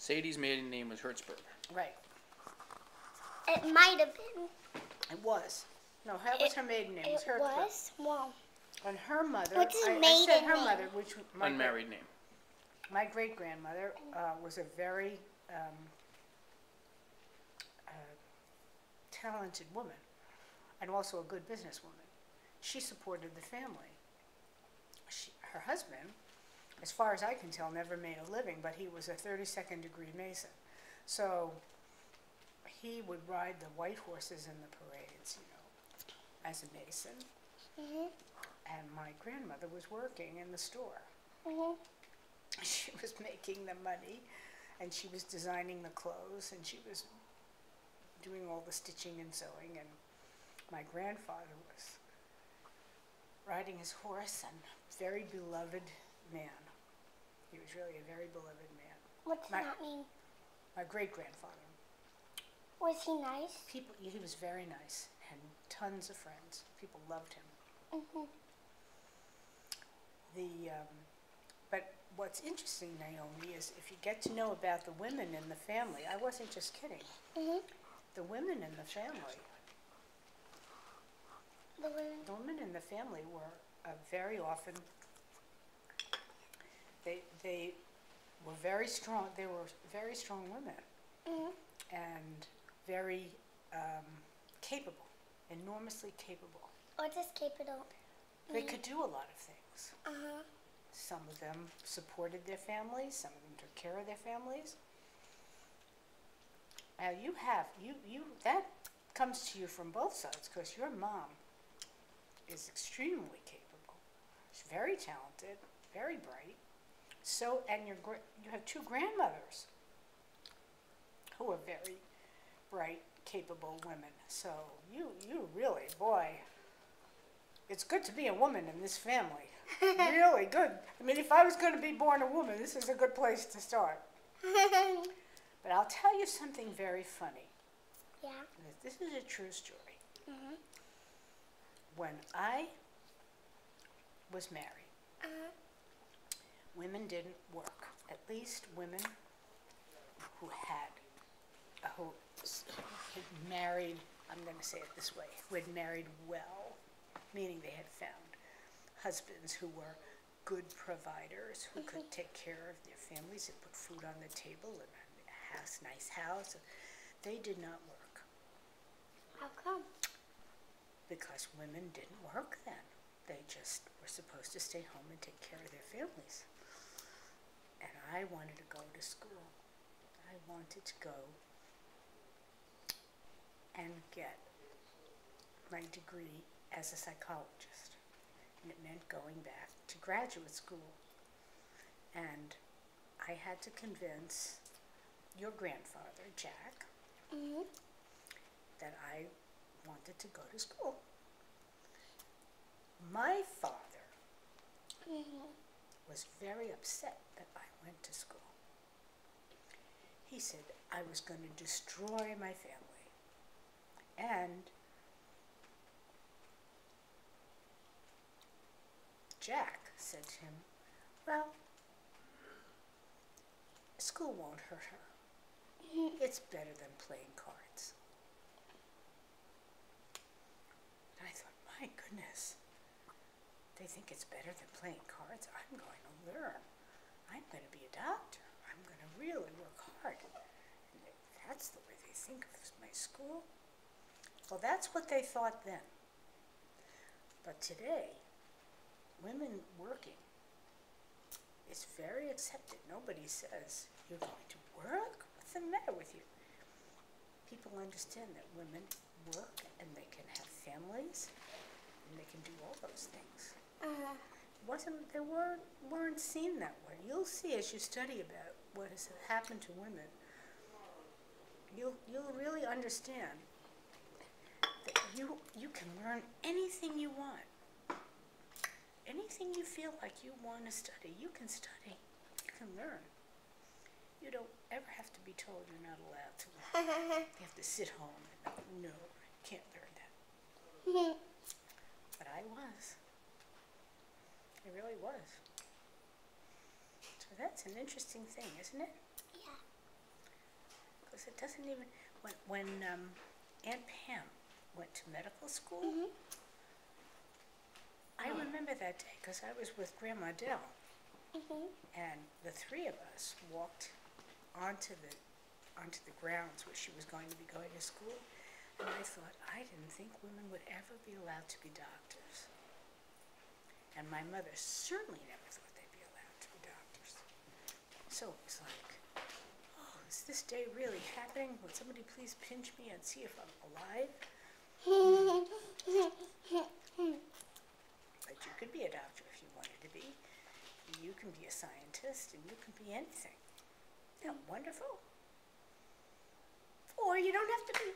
Sadie's maiden name was Hertzberg. Right. It might have been. It was. No, that was her maiden name. It was Hertzberg. It was? Wow. And her mother, What's his I maiden said her name? mother, which Unmarried name. my great-grandmother was a very talented woman and also a good businesswoman. She supported the family. Her husband, as far as I can tell, never made a living, but he was a 32nd degree Mason. So he would ride the white horses in the parades, you know, as a Mason. Mhm. And my grandmother was working in the store. Mhm. She was making the money, and she was designing the clothes, and she was doing all the stitching and sewing, and my grandfather was riding his horse, and very beloved man. He was really a very beloved man. What's that mean? My great-grandfather. Was he nice? He was very nice, and tons of friends. People loved him. Mhm. But what's interesting, Naomi, is if you get to know about the women in the family, I wasn't just kidding. Mhm. The women in the family, The women in the family were very often, they were very strong. They were very strong women Mhm. and very capable, enormously capable. What does capital They mean? could do a lot of things. Uh-huh. Some of them supported their families. Some of them took care of their families. Now that comes to you from both sides, because your mom is extremely capable. She's very talented, very bright. So, and you have two grandmothers who are very bright, capable women. So you really, boy, it's good to be a woman in this family. Really good. I mean, if I was going to be born a woman, this is a good place to start. But I'll tell you something very funny. Yeah. This is a true story. Mhm. When I was married, Uh-huh. women didn't work. At least women who had married, I'm going to say it this way, who had married well, meaning they had found husbands who were good providers, who could take care of their families and put food on the table and a nice house. They did not work. How come? Because women didn't work then. They just were supposed to stay home and take care of their families. And I wanted to go to school. I wanted to go and get my degree as a psychologist. And it meant going back to graduate school. And I had to convince your grandfather, Jack, Mhm. that I wanted to go to school. My father Mhm. was very upset that I went to school. He said I was going to destroy my family. And Jack said to him, well, school won't hurt her. It's better than playing cards. And I thought, my goodness, they think it's better than playing cards. I'm going to learn. I'm going to be a doctor. I'm going to really work hard. And if that's the way they think of my school, well, that's what they thought then. But today, women working is very accepted. Nobody says, you're going to work? What's the matter with you? People understand that women work and they can have families and they can do all those things. They weren't seen that way. You'll see as you study about what has happened to women, you'll really understand that you can learn anything you want. Anything you feel like you want to study, you can study. You can learn. You don't ever have to be told you're not allowed to learn. You have to sit home and no, you can't learn that. But I was. I really was. So that's an interesting thing, isn't it? Yeah. because it doesn't even, when Aunt Pam went to medical school, I remember that day because I was with Grandma Dell, and the three of us walked onto the grounds where she was going to be going to school, and I thought, I didn't think women would ever be allowed to be doctors. And my mother certainly never thought they'd be allowed to be doctors. So it was like, oh, is this day really happening? Would somebody please pinch me and see if I'm alive? But you could be a doctor if you wanted to be. You can be a scientist, and you can be anything. Isn't that wonderful? Or you don't have to be